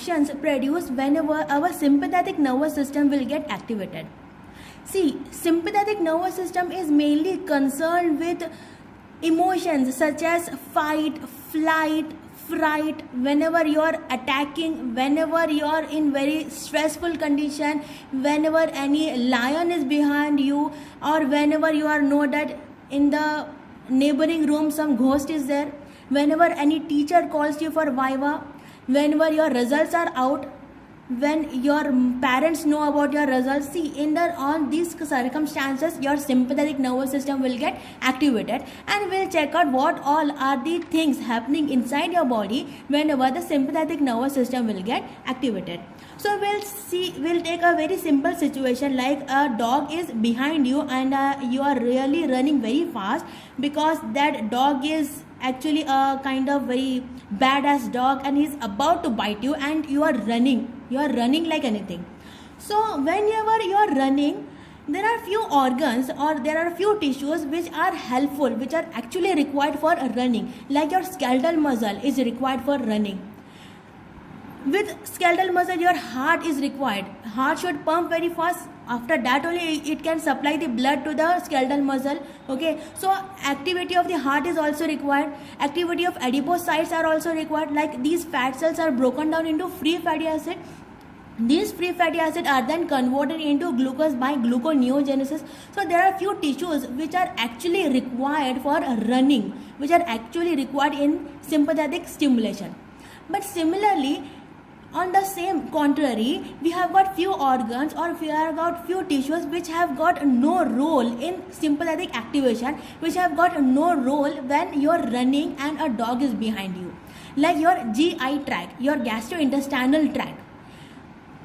actions produced whenever our sympathetic nervous system will get activated. See, sympathetic nervous system is mainly concerned with emotions such as fight, flight, fright. Whenever you are attacking, whenever you are in very stressful condition, whenever any lion is behind you, or whenever you are know that in the neighboring room some ghost is there, whenever any teacher calls you for viva, whenever your results are out, when your parents know about your results. See, in the on these circumstances your sympathetic nervous system will get activated, and we'll check out what all are the things happening inside your body whenever the sympathetic nervous system will get activated. So we'll take a very simple situation, like a dog is behind you and you are really running very fast, because that dog is actually a kind of very badass dog and he's about to bite you, and you are running like anything. So whenever you are running, there are few organs or there are few tissues which are helpful, which are actually required for running, like your skeletal muscle is required for running. With skeletal muscle your heart is required. Heart should pump very fast, after that only it can supply the blood to the skeletal muscle. Okay, so activity of the heart is also required. Activity of adipocytes are also required, like these fat cells are broken down into free fatty acid. These free fatty acids are then converted into glucose by gluconeogenesis. So there are few tissues which are actually required for running, which are actually required in sympathetic stimulation. But similarly, on the same contrary, we have got few organs or we have got few tissues which have got no role in sympathetic activation, which have got no role when you are running and a dog is behind you, like your GI tract, your gastrointestinal tract.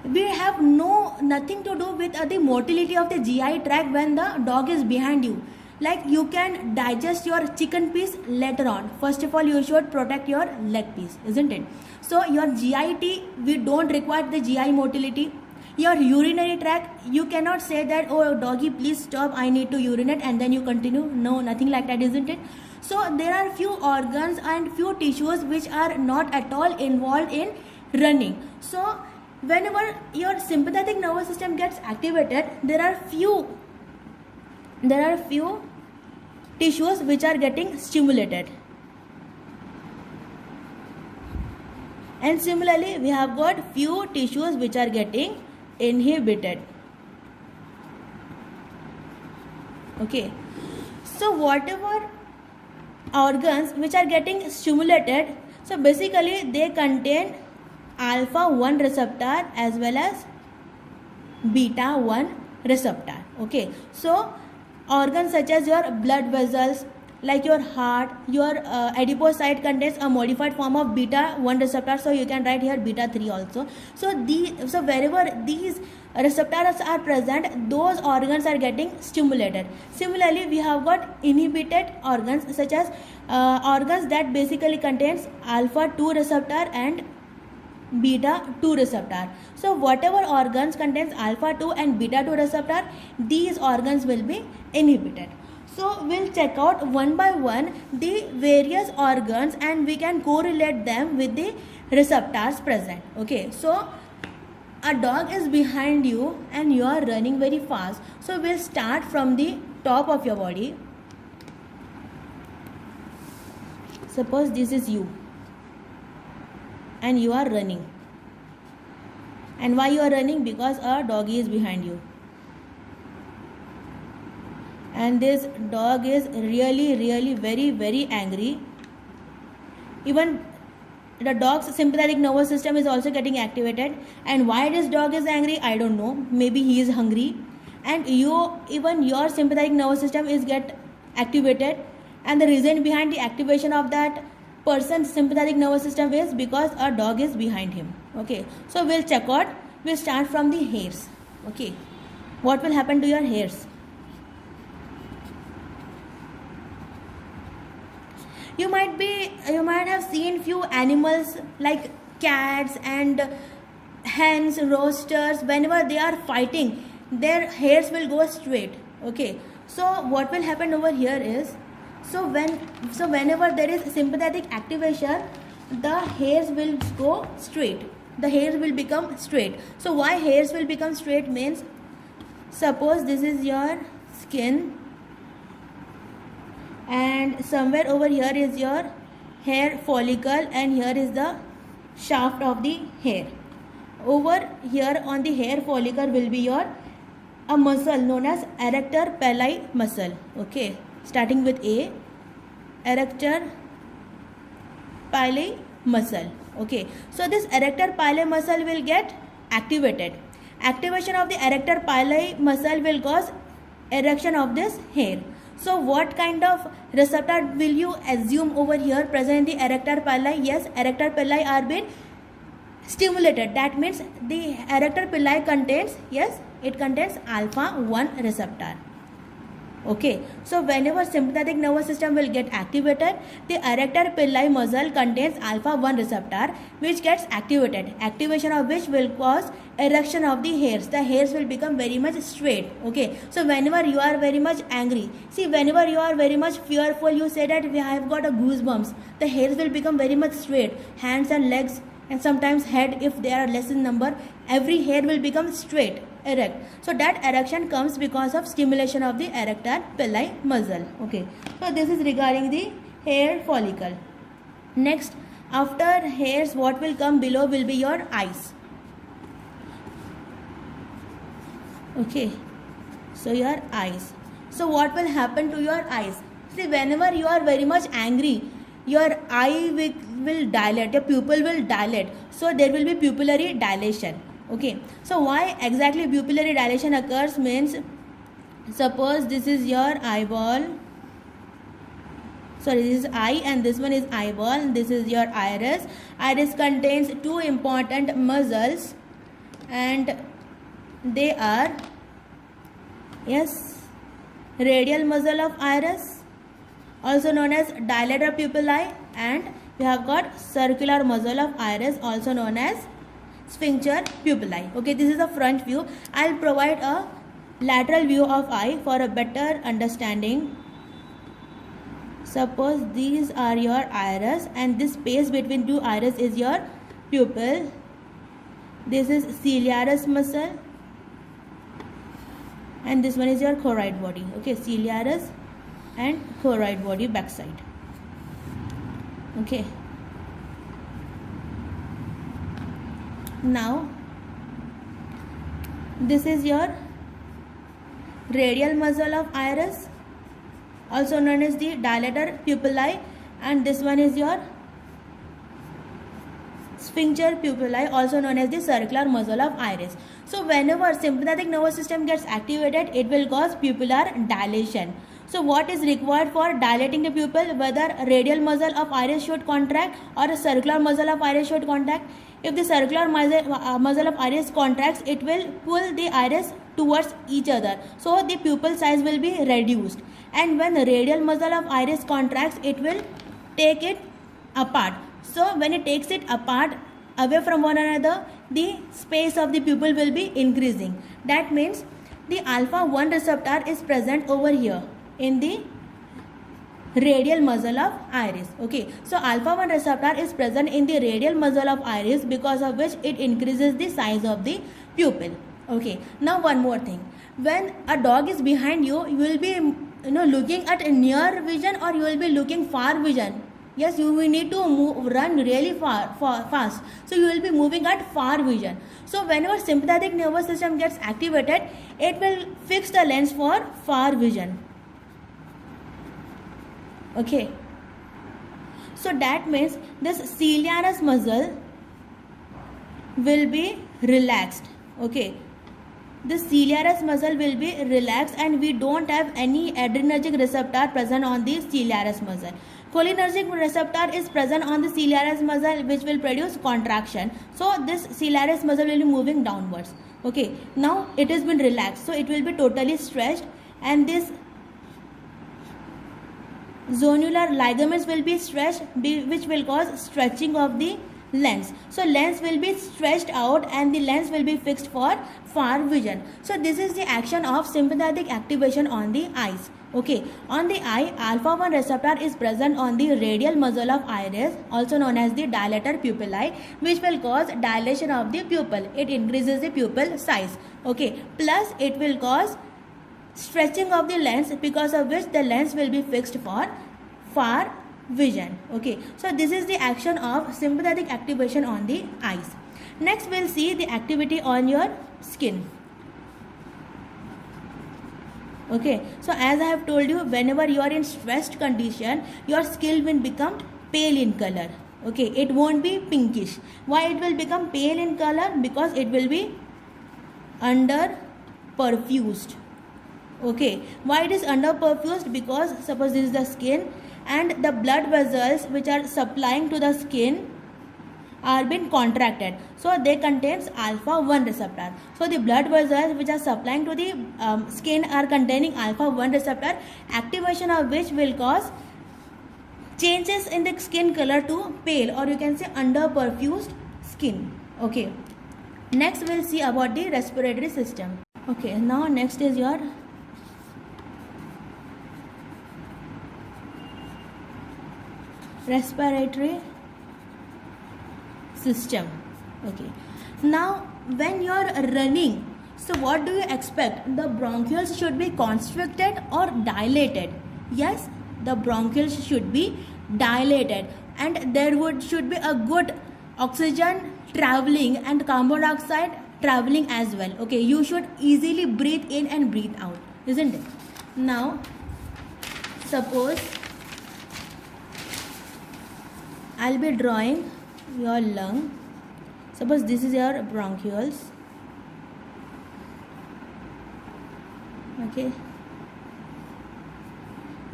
We have nothing to do with the motility of the GI tract when the dog is behind you. Like you can digest your chicken piece later on. First of all, you should protect your leg piece, isn't it? So your GIT, we don't require the GI motility. Your urinary tract, you cannot say that, oh doggy please stop, I need to urinate, and then you continue. No, nothing like that, isn't it? So there are few organs and few tissues which are not at all involved in running. So whenever your sympathetic nervous system gets activated, there are few tissues which are getting stimulated, and similarly we have got few tissues which are getting inhibited. Okay, so whatever organs which are getting stimulated, so basically they contain alpha 1 receptor as well as beta 1 receptor. Okay, so organs such as your blood vessels, like your heart, your adipocyte contains a modified form of beta 1 receptor, so you can write here beta 3 also. So wherever these receptors are present, those organs are getting stimulated. Similarly, we have got inhibited organs such as organs that basically contains alpha 2 receptor and beta 2 receptor. So whatever organs contains alpha 2 and beta 2 receptor, these organs will be inhibited. So we'll check out one by one the various organs and we can correlate them with the receptors present. Okay, so a dog is behind you and you are running very fast. So we'll start from the top of your body. Suppose this is you and you are running. And why you are running? Because a doggy is behind you. And this dog is really very angry. Even the dog's sympathetic nervous system is also getting activated. And why this dog is angry, I don't know. Maybe he is hungry. And even your sympathetic nervous system is get activated. And the reason behind the activation of that person's sympathetic nervous system is because a dog is behind him. Okay, so we'll check out. We'll start from the hairs. Okay, what will happen to your hairs? You might have seen few animals like cats and hens, roosters. Whenever they are fighting, their hairs will go straight. Okay, so what will happen over here is, whenever there is sympathetic activation, the hairs will go straight. the hairs will become straight. So why hairs will become straight means, suppose this is your skin and somewhere over here is your hair follicle and here is the shaft of the hair. Over here on the hair follicle will be your a muscle known as erector pili muscle. Okay, starting with A, erector pili muscle. Okay, so this erector pili muscle will get activated. Activation of the erector pili muscle will cause erection of this hair. So what kind of receptor will you assume over here present in the erector pili? Yes, erector pili are being stimulated. That means the erector pili contains, yes, it contains alpha 1 receptor. Okay, so whenever sympathetic nervous system will get activated, the erector pili muscle contains alpha 1 receptor which gets activated, activation of which will cause erection of the hairs. The hairs will become very much straight. Okay, so whenever you are very much angry, see, whenever you are very much fearful, you say that I have got a goosebumps, the hairs will become very much straight, hands and legs and sometimes head, if they are less in number, every hair will become straight, erect. So that erection comes because of stimulation of the erector pili muscle. Okay, so this is regarding the hair follicle. Next, after hairs, what will come below will be your eyes. Okay, so your eyes. So what will happen to your eyes? See, whenever you are very much angry, your eye will dilate, your pupil will dilate, so there will be pupillary dilation. Okay, so why exactly pupillary dilation occurs means, suppose this is your eyeball, sorry, this is eye and this one is eyeball, this is your iris. Iris contains two important muscles and they are, yes, radial muscle of iris, also known as dilator pupillae, and we have got circular muscle of iris, also known as sphincter pupillae. Okay, this is the front view. I'll provide a lateral view of eye for a better understanding. Suppose these are your iris and this space between two iris is your pupil. This is ciliaris muscle and this one is your choroid body. Okay, ciliaris and choroid body backside. Okay, now this is your radial muscle of iris, also known as the dilator pupillae, and this one is your sphincter pupillae, also known as the circular muscle of iris. So whenever sympathetic nervous system gets activated, it will cause pupillar dilation. So what is required for dilating the pupil? Whether radial muscle of iris should contract or a circular muscle of iris should contract. If the circular muscle of iris contracts, it will pull the iris towards each other. So the pupil size will be reduced. And when the radial muscle of iris contracts, it will take it apart. So when it takes it apart, away from one another, the space of the pupil will be increasing. That means the alpha 1 receptor is present over here in the radial muscle of iris. Okay, so alpha 1 receptor is present in the radial muscle of iris, because of which it increases the size of the pupil. Okay, now one more thing. When a dog is behind you, you will be looking at near vision or you will be looking far vision. Yes, you will need to run really fast. So you will be moving at far vision. So whenever sympathetic nervous system gets activated, it will fix the lens for far vision. Okay, so that means this ciliaris muscle will be relaxed. Okay, the ciliaris muscle will be relaxed and we don't have any adrenergic receptor present on the ciliaris muscle. Cholinergic receptor is present on the ciliaris muscle, which will produce contraction. So this ciliaris muscle will be moving downwards. Okay, now it has been relaxed, so it will be totally stretched, and this zonular ligaments will be stretched, which will cause stretching of the lens. So lens will be stretched out and the lens will be fixed for far vision. So this is the action of sympathetic activation on the eyes. Okay, on the eye, alpha 1 receptor is present on the radial muzzle of iris, also known as the dilator pupillae, which will cause dilation of the pupil. It increases the pupil size. Okay, plus it will cause stretching of the lens, because of which the lens will be fixed for far vision. Okay, so this is the action of sympathetic activation on the eyes. Next we'll see the activity on your skin. Okay, so as I have told you, whenever you are in stressed condition, your skin will become pale in color. Okay, it won't be pinkish. Why it will become pale in color? Because it will be under perfused. Okay, why it is under perfused? Because suppose this is the skin and the blood vessels which are supplying to the skin are being contracted, so they contains alpha 1 receptor. So the blood vessels which are supplying to the skin are containing alpha 1 receptor, activation of which will cause changes in the skin color to pale, or you can say under perfused skin. Okay, next we'll see about the respiratory system. Okay, now next is your respiratory system. Okay, now when you are running, so what do you expect? The bronchioles should be constricted or dilated? Yes, the bronchioles should be dilated, and there should be a good oxygen traveling and carbon dioxide traveling as well. Okay, you should easily breathe in and breathe out, isn't it? Now suppose I'll be drawing your lung. Suppose this is your bronchioles. Okay,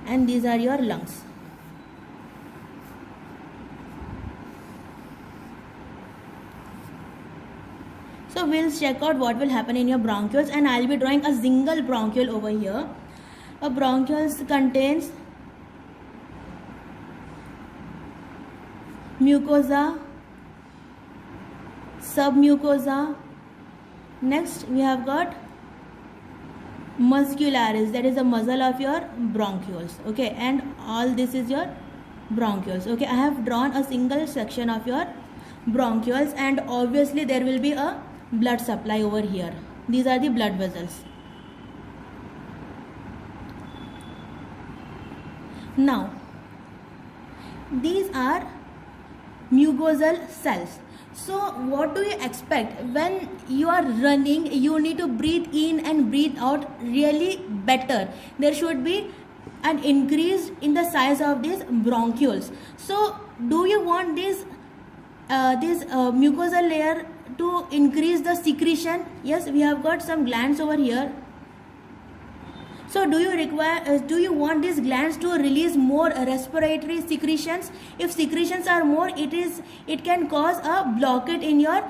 and these are your lungs. So we'll check out what will happen in your bronchioles, and I'll be drawing a single bronchiole over here. A bronchioles contains mucosa, submucosa. Next we have got muscularis, that is the muzzle of your bronchioles. Okay, and all this is your bronchioles. Okay, I have drawn a single section of your bronchioles, and obviously there will be a blood supply over here. These are the blood vessels. Now these are mucosal cells. So what do you expect? When you are running, you need to breathe in and breathe out really better. There should be an increase in the size of these bronchioles. So do you want this mucosal layer to increase the secretion? Yes, we have got some glands over here. So do you want these glands to release more respiratory secretions? If secretions are more, it can cause a blockade in your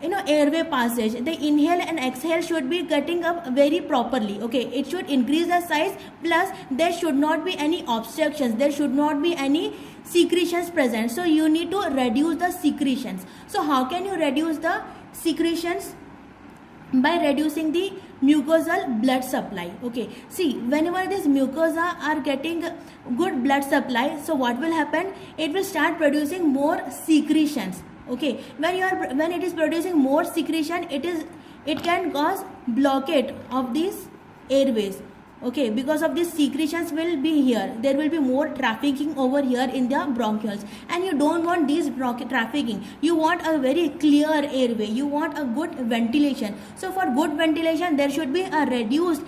airway passage. The inhale and exhale should be getting up very properly. Okay, it should increase the size, plus there should not be any obstructions, there should not be any secretions present. So you need to reduce the secretions. So how can you reduce the secretions? By reducing the mucosal blood supply. Okay, see, whenever this mucosa are getting good blood supply, so what will happen? It will start producing more secretions. Okay, when it is producing more secretion, it can cause blockade of these airways. Okay, because of these secretions will be here, there will be more trafficking over here in the bronchioles, and you don't want these trafficking. You want a very clear airway, you want a good ventilation. So for good ventilation, there should be a reduced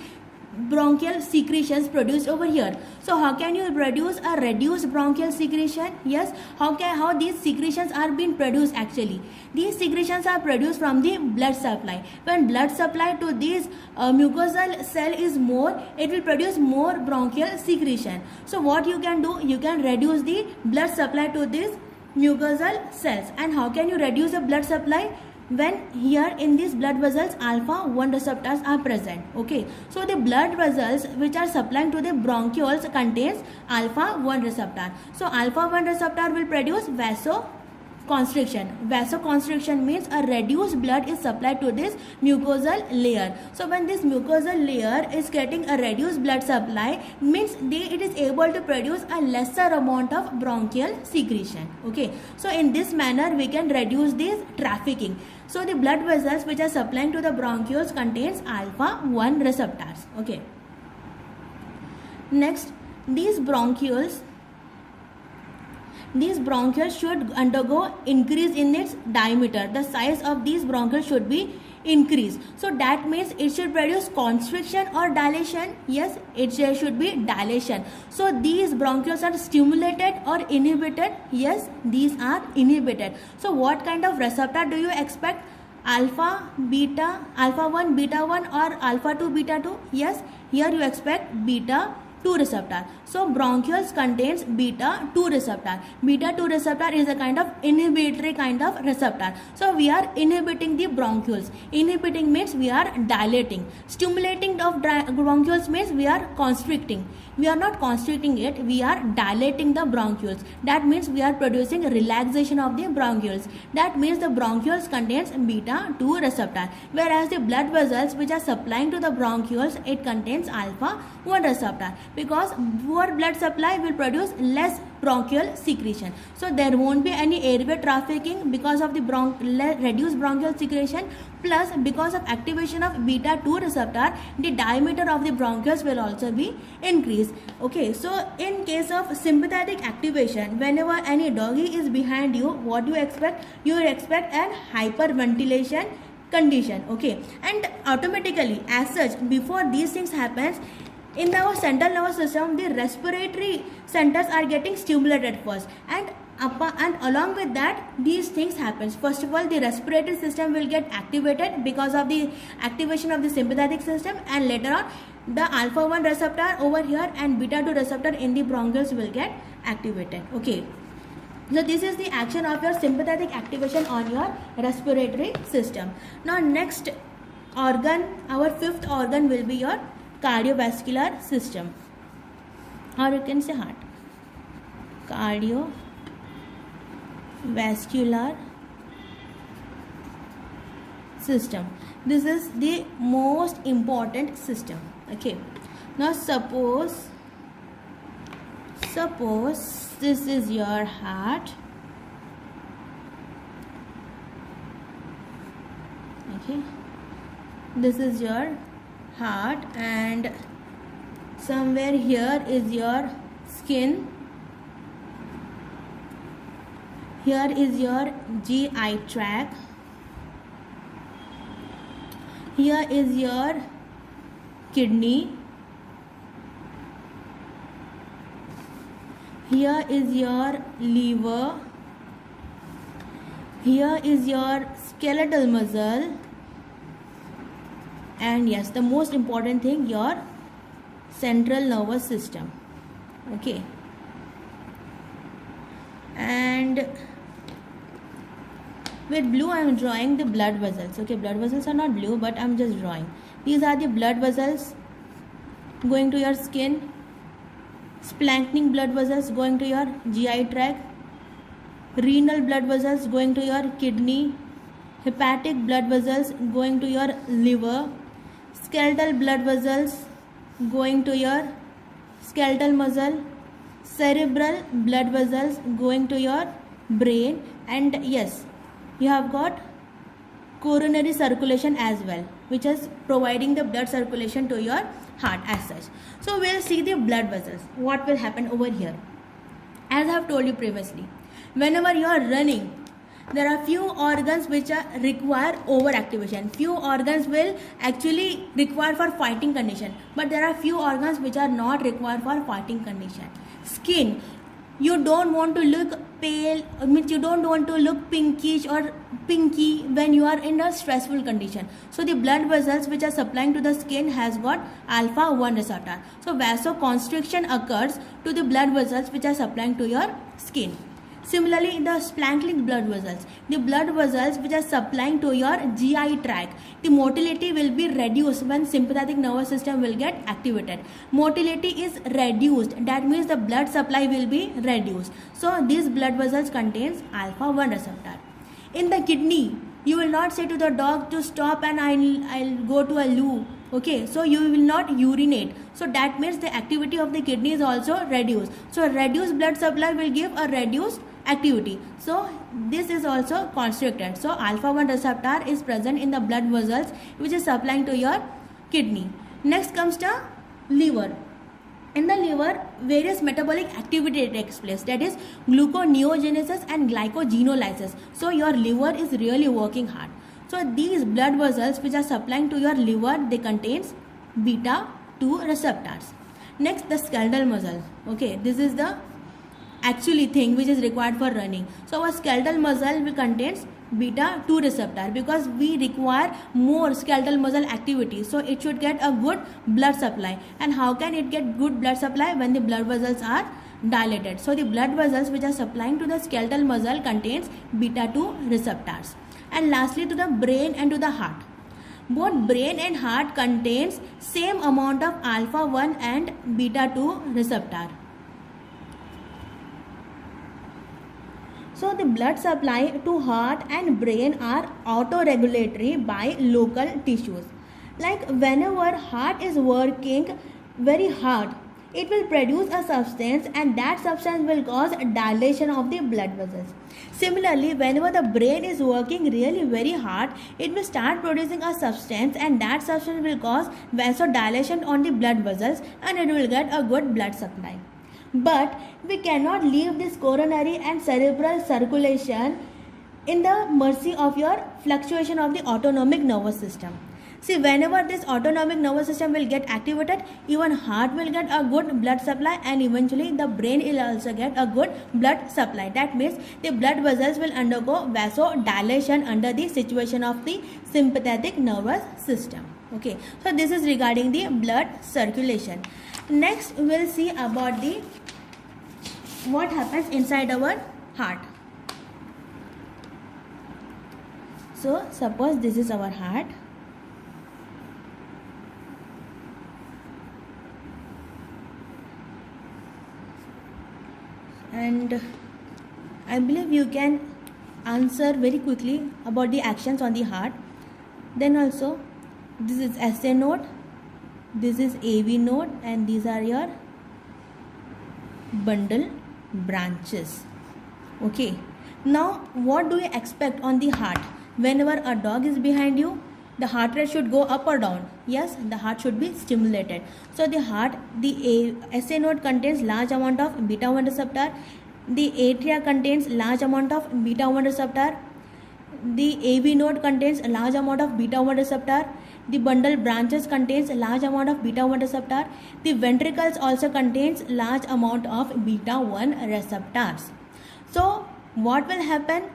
bronchial secretions produced over here. So how can you produce a reduced bronchial secretion? Yes, how these secretions are being produced? Actually, these secretions are produced from the blood supply. When blood supply to this mucosal cell is more, it will produce more bronchial secretion. So what you can do, you can reduce the blood supply to these mucosal cells. And how can you reduce the blood supply? When here in these blood vessels alpha 1 receptors are present. Okay, so the blood vessels which are supplying to the bronchioles contains alpha 1 receptor. So alpha 1 receptor will produce vasoconstriction. constriction. Vasoconstriction means a reduced blood is supplied to this mucosal layer. So when this mucosal layer is getting a reduced blood supply, means it is able to produce a lesser amount of bronchial secretion. Okay, so in this manner we can reduce this trafficking. So the blood vessels which are supplying to the bronchioles contains alpha 1 receptors. Okay, next, these bronchioles should undergo increase in its diameter. The size of these bronchioles should be increased. So that means it should produce constriction or dilation. Yes, it should be dilation. So these bronchioles are stimulated or inhibited. Yes, these are inhibited. So what kind of receptor do you expect? Alpha 1 beta 1 or alpha 2 beta 2? Yes, here you expect beta 2 receptor. So bronchioles contains beta 2 receptor. Beta 2 receptor is a kind of inhibitory kind of receptor. So we are inhibiting the bronchioles. Inhibiting means we are dilating. Stimulating of bronchioles means we are constricting. We are not constricting it, we are dilating the bronchioles. That means we are producing relaxation of the bronchioles. That means the bronchioles contains beta 2 receptor. Whereas the blood vessels which are supplying to the bronchioles, it contains alpha 1 receptor. Because poor blood supply will produce less bronchial secretion. So there won't be any airway trafficking because of the reduced bronchial secretion, plus because of activation of beta 2 receptor, the diameter of the bronchioles will also be increased. Okay, so in case of sympathetic activation, whenever any doggy is behind you, what do you expect? You will expect an hyperventilation condition. Okay, and automatically as such, before these things happens, in our central nervous system, the respiratory centers are getting stimulated first, and along with that these things happens. First of all, the respiratory system will get activated because of the activation of the sympathetic system, and later on the alpha 1 receptor over here and beta 2 receptor in the bronchioles will get activated. Okay, so this is the action of your sympathetic activation on your respiratory system. Now next organ, our fifth organ will be your cardiovascular system, or you can say heart. Cardiovascular system. This is the most important system. Okay, now suppose this is your heart. Okay, this is your heart, and somewhere here is your skin, here is your GI tract, here is your kidney, here is your liver, here is your skeletal muscle, and yes, the most important thing, your central nervous system. Okay, and with blue I am drawing the blood vessels. Okay, blood vessels are not blue, but I am just drawing. These are the blood vessels going to your skin, splanchnic blood vessels going to your GI tract, renal blood vessels going to your kidney, hepatic blood vessels going to your liver, skeletal blood vessels going to your skeletal muscle, cerebral blood vessels going to your brain, and yes, you have got coronary circulation as well, which is providing the blood circulation to your heart as such. So we'll see the blood vessels. What will happen over here? As I have told you previously, whenever you are running, there are few organs which require overactivation. Few organs will actually require for fighting condition, but there are few organs which are not required for fighting condition. Skin, you don't want to look pale, means you don't want to look pinkish or pinky when you are in a stressful condition. So the blood vessels which are supplying to the skin has got alpha 1 receptor. So vasoconstriction occurs to the blood vessels which are supplying to your skin. Similarly, the splanchnic blood vessels, the blood vessels which are supplying to your GI tract, the motility will be reduced when sympathetic nervous system will get activated. Motility is reduced, that means the blood supply will be reduced. So these blood vessels contains alpha 1 receptor. In the kidney, you will not say to the dog to stop and I'll go to a loo. Okay, so you will not urinate. So that means the activity of the kidney is also reduced. So reduced blood supply will give a reduced activity. So this is also constricted. So alpha 1 receptor is present in the blood vessels which is supplying to your kidney. Next comes the liver. In the liver, various metabolic activity takes place, that is gluconeogenesis and glycogenolysis. So your liver is really working hard. So these blood vessels which are supplying to your liver, they contains beta 2 receptors. Next, the skeletal muscle. Okay, this is the actually thing which is required for running. So our skeletal muscle will contains beta 2 receptor because we require more skeletal muscle activity, so it should get a good blood supply. And how can it get good blood supply? When the blood vessels are dilated. So the blood vessels which are supplying to the skeletal muscle contains beta 2 receptors. And lastly, to the brain and to the heart. Both brain and heart contains same amount of alpha 1 and beta 2 receptor. So the blood supply to heart and brain are auto-regulatory by local tissues. Like whenever heart is working very hard, it will produce a substance and that substance will cause dilation of the blood vessels. Similarly, whenever the brain is working really very hard, it will start producing a substance and that substance will cause vasodilation on the blood vessels and it will get a good blood supply. But we cannot leave this coronary and cerebral circulation in the mercy of your fluctuation of the autonomic nervous system. See, whenever this autonomic nervous system will get activated, even heart will get a good blood supply and eventually the brain will also get a good blood supply. That means the blood vessels will undergo vasodilation under the situation of the sympathetic nervous system. Okay, so this is regarding the blood circulation. Next, we will see about the what happens inside our heart. So, suppose this is our heart. And I believe you can answer very quickly about the actions on the heart. Then also, this is SA node, this is AV node, and these are your bundle branches. Okay, now what do you expect on the heart? Whenever a dog is behind you, the heart rate should go up or down. Yes, the heart should be stimulated. So the heart, the SA node contains large amount of beta 1 receptor, the atria contains large amount of beta 1 receptor, the AV node contains a large amount of beta 1 receptor, the bundle branches contains a large amount of beta 1 receptor, the ventricles also contains large amount of beta 1 receptors. So what will happen?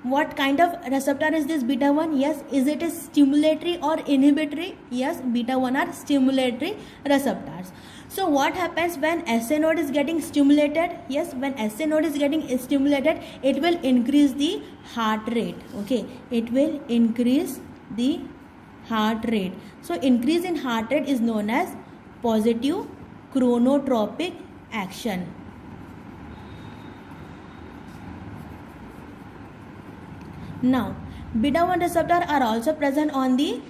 What kind of receptor is this beta 1? Yes, is it a stimulatory or inhibitory? Yes, beta 1 are stimulatory receptors. So what happens when SA node is getting stimulated? Yes, when SA node is getting stimulated, it will increase the heart rate. Okay, it will increase the heart rate. So increase in heart rate is known as positive chronotropic action. Now, beta 1 receptor are also present on the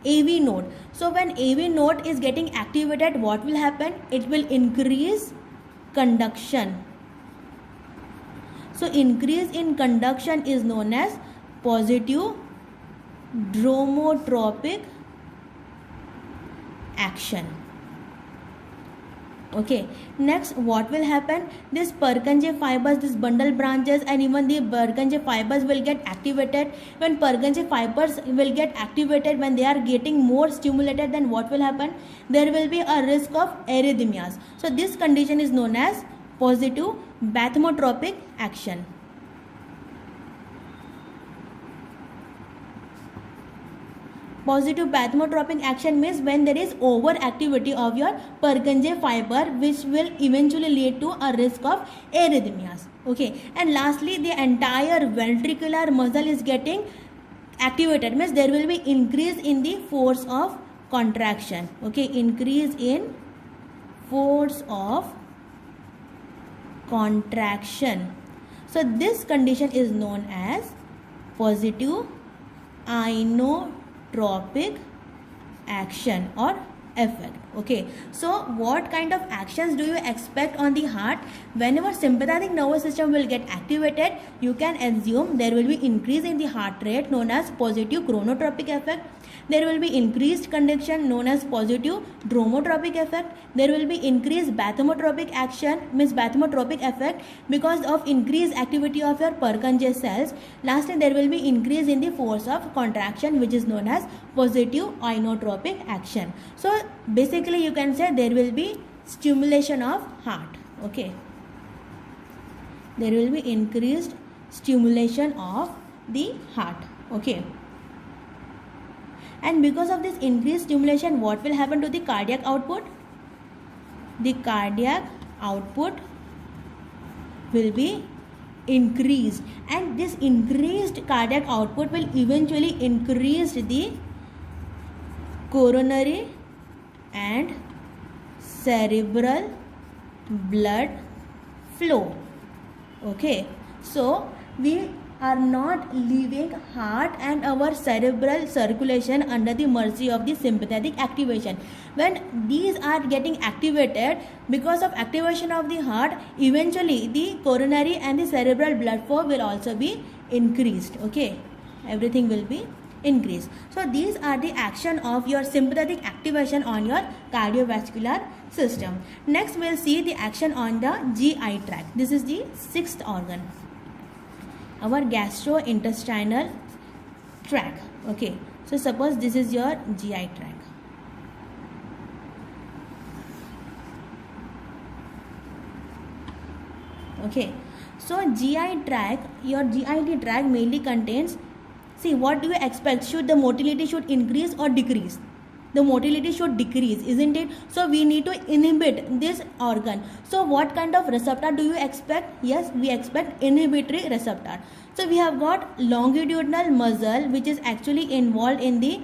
AV node. So when AV node is getting activated, what will happen? It will increase conduction. So increase in conduction is known as positive dromotropic action. Okay, next what will happen? This Purkinje fibers, this bundle branches and even the Purkinje fibers will get activated. When Purkinje fibers will get activated, when they are getting more stimulated, then what will happen? There will be a risk of arrhythmias. So this condition is known as positive bathymotropic action. Positive bathymotropic action means when there is overactivity of your Purkinje fiber, which will eventually lead to a risk of arrhythmias. Okay, and lastly, the entire ventricular muscle is getting activated, means there will be increase in the force of contraction. Okay, increase in force of contraction. So this condition is known as positive inotropic action or effect. Okay, so what kind of actions do you expect on the heart? Whenever sympathetic nervous system will get activated, you can assume there will be increase in the heart rate known as positive chronotropic effect. There will be increased conduction known as positive dromotropic effect. There will be increased bathymotropic action, means bathymotropic effect, because of increased activity of your Purkinje cells. Lastly, there will be increase in the force of contraction, which is known as positive inotropic action. So basically you can say there will be stimulation of heart. Okay, there will be increased stimulation of the heart. Okay, and because of this increased stimulation, what will happen to the cardiac output? The cardiac output will be increased, and this increased cardiac output will eventually increase the coronary and cerebral blood flow. Okay, so we are not leaving heart and our cerebral circulation under the mercy of the sympathetic activation. When these are getting activated, because of activation of the heart, eventually the coronary and the cerebral blood flow will also be increased. Okay, everything will be increased. So these are the action of your sympathetic activation on your cardiovascular system. Next we'll see the action on the GI tract. This is the sixth organ, our gastrointestinal tract. Okay, so suppose this is your GI tract. Okay, so GI tract, your GIT tract mainly contains, see, what do you expect? Should the motility should increase or decrease? The motility should decrease, isn't it? So we need to inhibit this organ. So what kind of receptor do you expect? Yes, we expect inhibitory receptor. So we have got longitudinal muscle, which is actually involved in the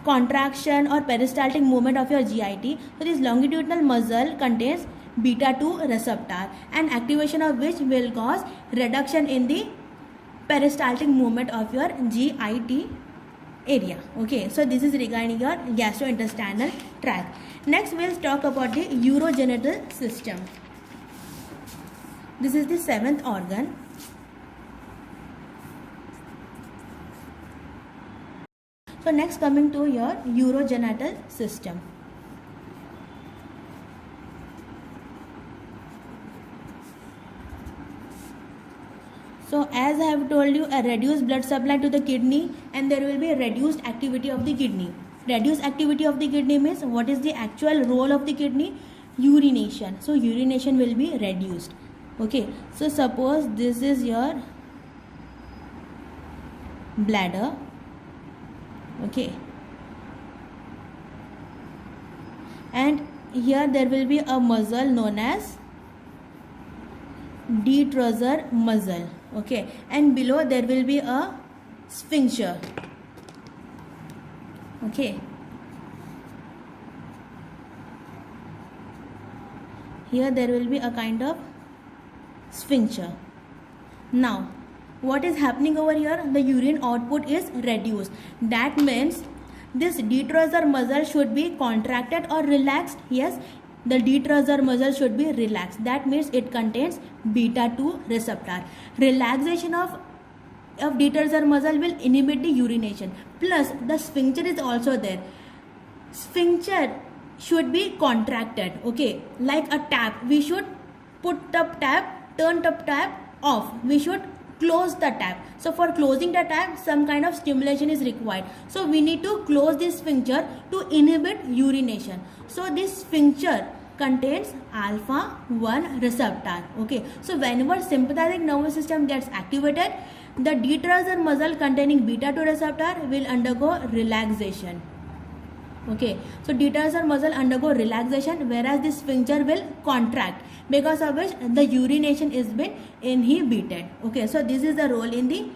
contraction or peristaltic movement of your GIT. So this longitudinal muscle contains beta 2 receptor, and activation of which will cause reduction in the peristaltic movement of your GIT area. Okay, so this is regarding your gastrointestinal tract. Next we'll talk about the urogenital system. This is the seventh organ. So next, coming to your urogenital system. So as I have told you, a reduced blood supply to the kidney, and there will be a reduced activity of the kidney. Reduced activity of the kidney means what is the actual role of the kidney? Urination. So urination will be reduced. Okay, so suppose this is your bladder. Okay, and here there will be a muscle known as detrusor muscle. Okay, and below there will be a sphincter. Okay, here there will be a kind of sphincter. Now what is happening over here? The urine output is reduced. That means this detrusor muscle should be contracted or relaxed. Yes, the detrusor muscle should be relaxed. That means it contains beta 2 receptor. Relaxation of detrusor muscle will inhibit the urination. Plus the sphincter is also there. Sphincter should be contracted. Okay, like a tap. We should put up tap, turn up tap off. We should close the tap. So for closing the tap, some kind of stimulation is required. So we need to close this sphincter to inhibit urination. So this sphincter contains alpha 1 receptor. Okay, so whenever sympathetic nervous system gets activated, the detrusor muscle containing beta 2 receptor will undergo relaxation. Okay, so detrusor muscle undergo relaxation, whereas the sphincter will contract, because of which the urination is been inhibited. Okay, so this is the role in the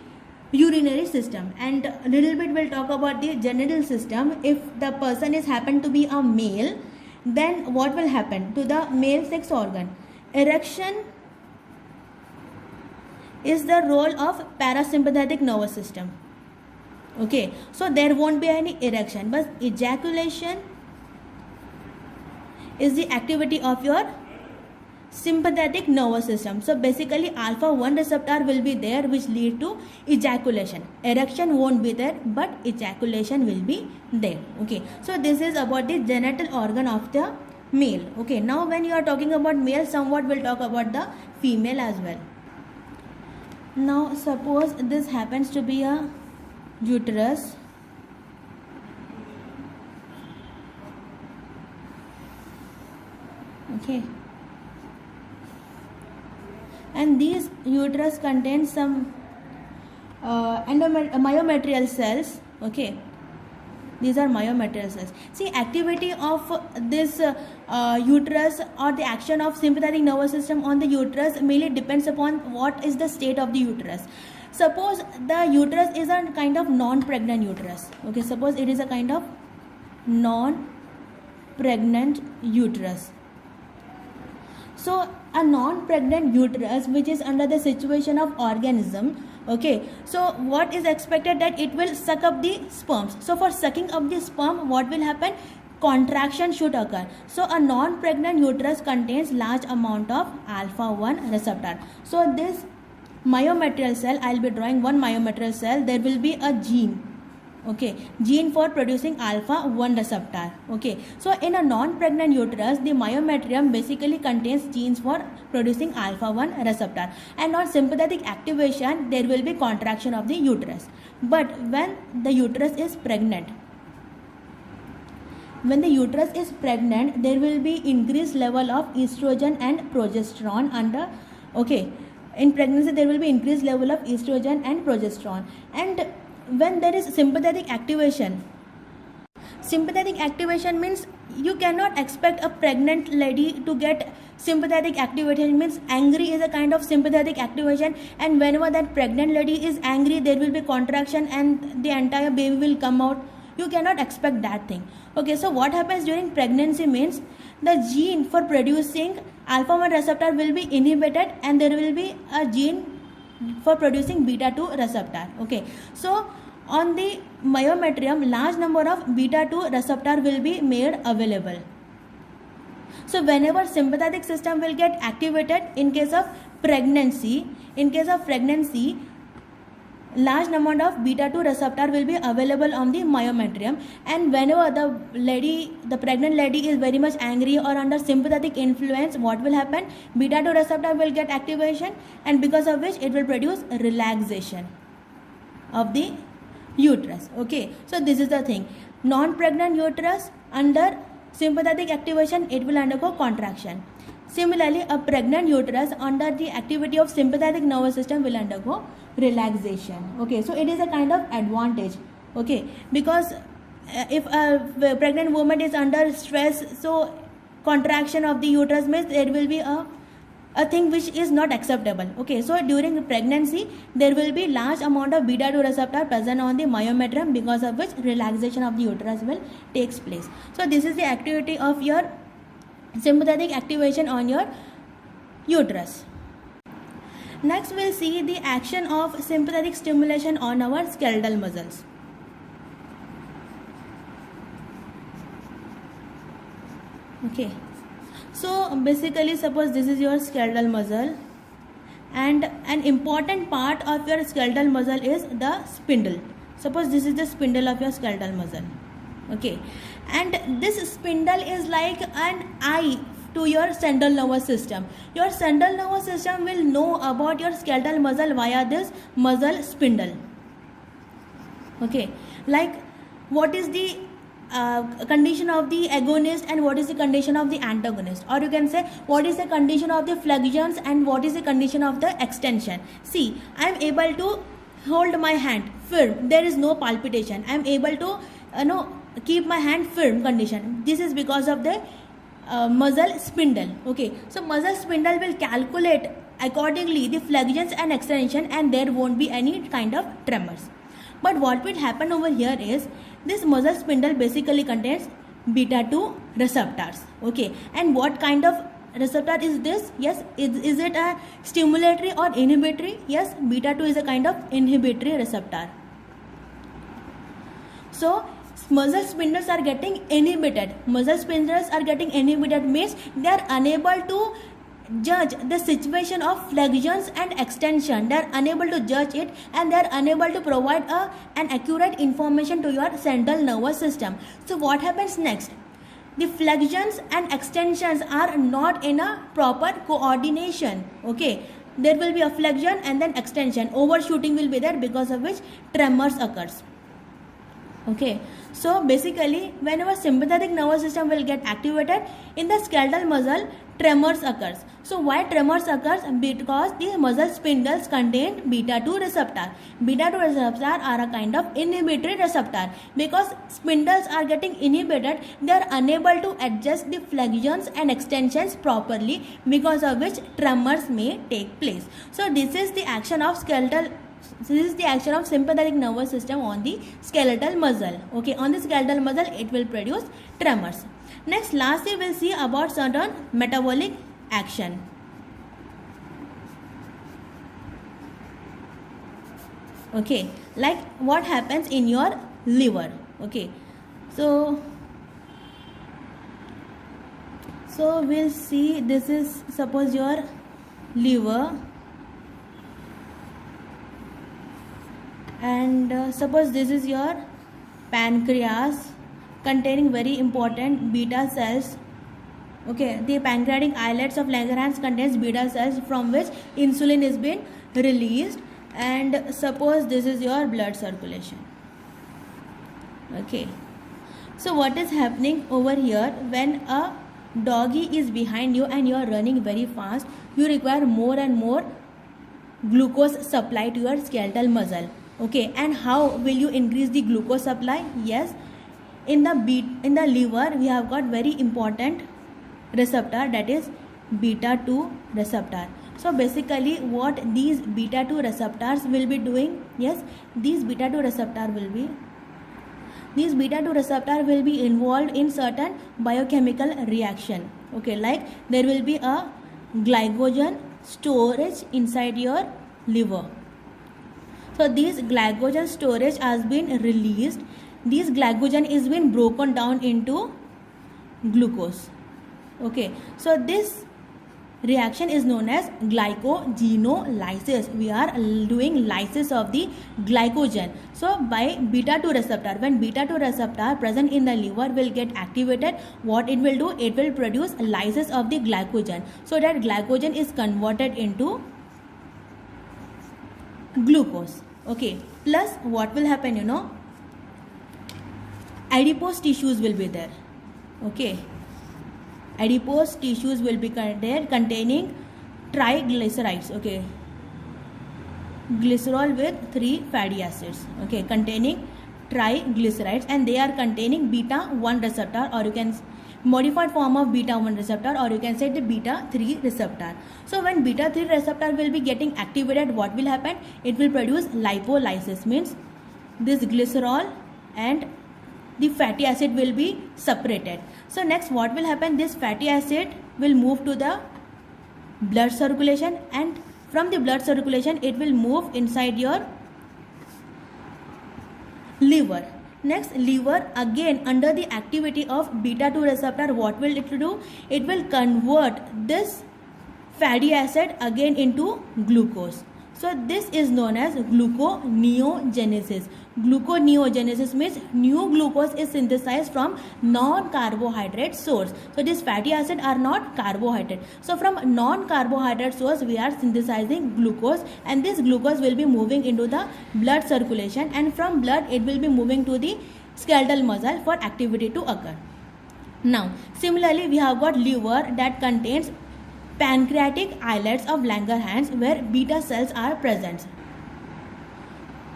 urinary system. And a little bit we'll talk about the genital system. If the person is happen to be a male, then what will happen to the male sex organ? Erection is the role of parasympathetic nervous system. Okay, so there won't be any erection, but ejaculation is the activity of your sympathetic nervous system. So basically alpha 1 receptor will be there, which lead to ejaculation. Erection won't be there, but ejaculation will be there. Okay, so this is about the genital organ of the male. Okay, now when you are talking about male, somewhat we'll talk about the female as well. Now suppose this happens to be a uterus. Okay, and these uterus contains some myometrial cells. Okay, these are myometrial cells. See, activity of this uterus or the action of sympathetic nervous system on the uterus mainly depends upon what is the state of the uterus. Suppose the uterus is a kind of non-pregnant uterus. Okay, suppose it is a kind of non-pregnant uterus. So a non-pregnant uterus which is under the situation of organism, okay, so what is expected that it will suck up the sperms. So for sucking up the sperm, what will happen? Contraction should occur. So a non-pregnant uterus contains large amount of alpha 1 receptor. So this myometrial cell, I'll be drawing one myometrial cell. There will be a gene. Okay, gene for producing alpha 1 receptor. Okay, so in a non-pregnant uterus, the myometrium basically contains genes for producing alpha 1 receptor, and on sympathetic activation there will be contraction of the uterus. But when the uterus is pregnant, there will be increased level of estrogen and progesterone under. Okay, in pregnancy there will be increased level of estrogen and progesterone. And when there is sympathetic activation means you cannot expect a pregnant lady to get sympathetic activation. Means angry is a kind of sympathetic activation, and whenever that pregnant lady is angry, there will be contraction and the entire baby will come out. You cannot expect that thing. Okay, so what happens during pregnancy means the gene for producing alpha 1 receptor will be inhibited, and there will be a gene for producing beta 2 receptor. Okay, so on the myometrium, large number of beta 2 receptor will be made available. So whenever sympathetic system will get activated in case of pregnancy, large amount of beta 2 receptor will be available on the myometrium, and whenever the pregnant lady is very much angry or under sympathetic influence, what will happen? Beta 2 receptor will get activation, and because of which it will produce relaxation of the uterus. Okay, so this is the thing. Non-pregnant uterus, under sympathetic activation it will undergo contraction. Similarly, a pregnant uterus under the activity of sympathetic nervous system will undergo relaxation. Okay, so it is a kind of advantage. Okay, because if a pregnant woman is under stress, so contraction of the uterus means there will be a thing which is not acceptable. Okay, so during pregnancy there will be large amount of beta 2 receptor present on the myometrium, because of which relaxation of the uterus will takes place. So this is the activity of your sympathetic activation on your uterus. Next we'll see the action of sympathetic stimulation on our skeletal muscles. Okay, so basically suppose this is your skeletal muscle, and an important part of your skeletal muscle is the spindle. Suppose this is the spindle of your skeletal muscle. Okay, and this spindle is like an eye to your central nervous system. Your central nervous system will know about your skeletal muscle via this muscle spindle. Okay, like what is the condition of the agonist and what is the condition of the antagonist, or you can say what is the condition of the flexions and what is the condition of the extension. See, I am able to hold my hand firm, there is no palpitation, I am able to keep my hand firm condition. This is because of the muscle spindle. Okay, so muscle spindle will calculate accordingly the flexions and extension, and there won't be any kind of tremors. But what will happen over here is this muscle spindle basically contains beta 2 receptors. Okay, and what kind of receptor is this? Yes, is it a stimulatory or inhibitory? Yes, beta 2 is a kind of inhibitory receptor. So muscle spindles are getting inhibited. Muscle spindles are getting inhibited means they are unable to judge the situation of flexions and extension. They are unable to judge it, and they are unable to provide an accurate information to your central nervous system. So what happens next? The flexions and extensions are not in a proper coordination. Okay, there will be a flexion and then extension. Overshooting will be there, because of which tremors occurs. Okay, so basically whenever sympathetic nervous system will get activated in the skeletal muscle, tremors occurs. So why tremors occurs? Because the muscle spindles contain beta 2 receptor. Beta 2 receptor are a kind of inhibitory receptor. Because spindles are getting inhibited, they are unable to adjust the flexions and extensions properly, because of which tremors may take place. So this is the action of sympathetic nervous system on the skeletal muscle. Okay, on the skeletal muscle it will produce tremors. Next, lastly we'll see about certain metabolic action. Okay, like what happens in your liver. Okay, so we'll see, this is suppose your liver, and suppose this is your pancreas containing very important beta cells. Okay, the pancreatic islets of Langerhans contains beta cells from which insulin is being released, and suppose this is your blood circulation. Okay, so what is happening over here? When a doggy is behind you and you are running very fast, you require more and more glucose supply to your skeletal muscle. Okay, and how will you increase the glucose supply? Yes, in the liver we have got very important receptor, that is beta 2 receptor. So basically what these beta 2 receptors will be doing? Yes, these beta 2 receptor will be involved in certain biochemical reaction. Okay, like there will be a glycogen storage inside your liver. So this glycogen storage has been released. This glycogen is being broken down into glucose. Okay, so this reaction is known as glycogenolysis. We are doing lysis of the glycogen. So by beta 2 receptor, when beta 2 receptor present in the liver will get activated, what it will do? It will produce lysis of the glycogen, so that glycogen is converted into glucose. Okay, plus what will happen? Adipose tissues will be there. Okay, adipose tissues will be there containing triglycerides. Okay, glycerol with 3 fatty acids. Okay, containing triglycerides, and they are containing beta 1 receptor, or you can modified form of beta 1 receptor, or you can say the beta 3 receptor. So when beta 3 receptor will be getting activated, what will happen? It will produce lipolysis, means this glycerol and the fatty acid will be separated. So next what will happen? This fatty acid will move to the blood circulation, and from the blood circulation it will move inside your liver. Next, liver again under the activity of beta 2 receptor, what will it do? It will convert this fatty acid again into glucose. So this is known as gluconeogenesis. Gluconeogenesis means new glucose is synthesized from non-carbohydrate source. So this fatty acid are not carbohydrate. So from non-carbohydrate source we are synthesizing glucose, and this glucose will be moving into the blood circulation, and from blood it will be moving to the skeletal muscle for activity to occur. Now similarly we have got liver that contains pancreatic islets of Langerhans where beta cells are present.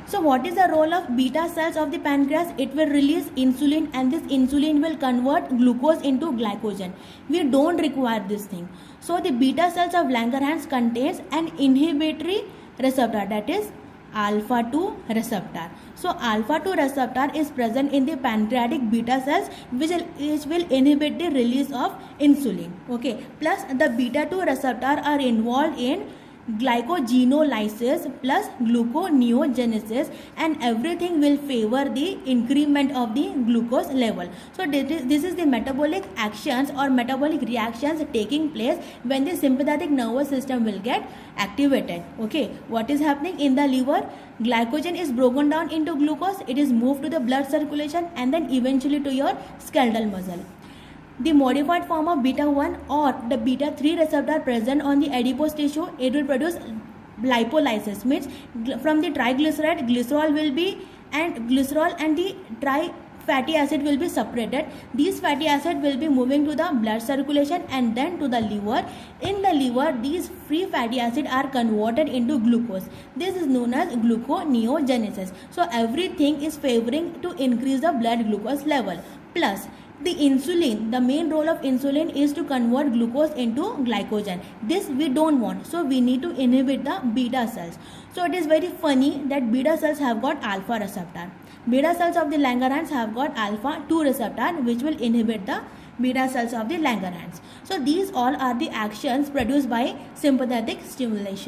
So what is the role of beta cells of the pancreas? It will release insulin, and this insulin will convert glucose into glycogen. We don't require this thing. So the beta cells of Langerhans contains an inhibitory receptor, that is alpha 2 receptor. So alpha 2 receptor is present in the pancreatic beta cells, which will inhibit the release of insulin. Okay, plus the beta 2 receptor are involved in glycogenolysis plus gluconeogenesis, and everything will favor the increment of the glucose level. So this is the metabolic actions or metabolic reactions taking place when the sympathetic nervous system will get activated. Okay, what is happening in the liver? Glycogen is broken down into glucose, it is moved to the blood circulation and then eventually to your skeletal muscle. The modified form of beta 1 or the beta 3 receptor present on the adipose tissue, it will produce lipolysis, means from the triglyceride glycerol will be, and glycerol and the tri fatty acid will be separated. These fatty acid will be moving to the blood circulation and then to the liver. In the liver, these free fatty acid are converted into glucose. This is known as gluconeogenesis. So everything is favoring to increase the blood glucose level. Plus the insulin, the main role of insulin is to convert glucose into glycogen. This we don't want, so we need to inhibit the beta cells. So it is very funny that beta cells have got alpha receptor. Beta cells of the Langerhans have got alpha 2 receptor, which will inhibit the beta cells of the Langerhans. So these all are the actions produced by sympathetic stimulation.